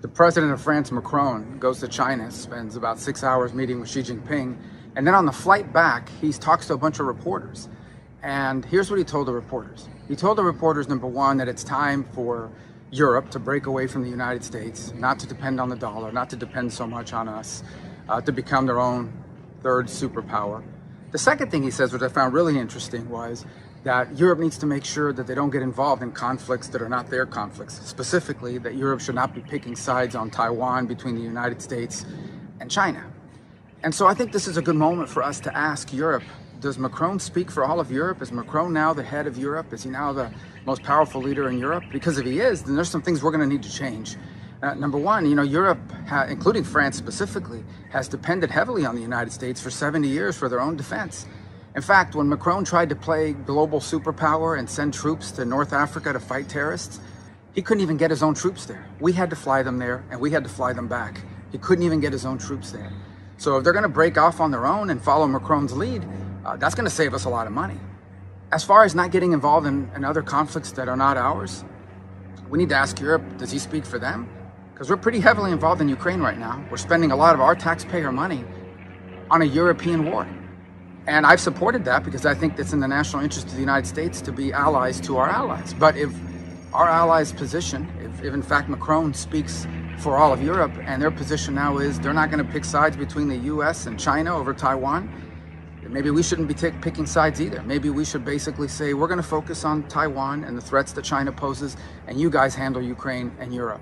The president of France, Macron, goes to China, spends about 6 hours meeting with Xi Jinping, and then on the flight back, he talks to a bunch of reporters. And here's what he told the reporters. He told the reporters, number one, that it's time for Europe to break away from the United States, not to depend on the dollar, not to depend so much on us, to become their own third superpower. The second thing he says, which I found really interesting, was that Europe needs to make sure that they don't get involved in conflicts that are not their conflicts. Specifically, that Europe should not be picking sides on Taiwan between the United States and China. And so I think this is a good moment for us to ask Europe, does Macron speak for all of Europe? Is Macron now the head of Europe? Is he now the most powerful leader in Europe? Because if he is, then there's some things we're going to need to change. Number one, Europe, including France specifically, has depended heavily on the United States for 70 years for their own defense. In fact, when Macron tried to play global superpower and send troops to North Africa to fight terrorists, he couldn't even get his own troops there. We had to fly them there, and we had to fly them back. He couldn't even get his own troops there. So if they're going to break off on their own and follow Macron's lead, that's going to save us a lot of money. As far as not getting involved in other conflicts that are not ours, we need to ask Europe, does he speak for them? Because we're pretty heavily involved in Ukraine right now. We're spending a lot of our taxpayer money on a European war. And I've supported that because I think it's in the national interest of the United States to be allies to our allies. But if our allies' position, if in fact Macron speaks for all of Europe and their position now is they're not going to pick sides between the US and China over Taiwan, then maybe we shouldn't be picking sides either. Maybe we should basically say we're going to focus on Taiwan and the threats that China poses, and you guys handle Ukraine and Europe.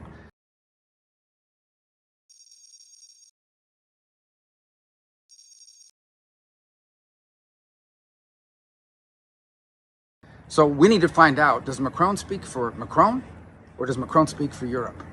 So we need to find out, does Macron speak for Macron or does Macron speak for Europe?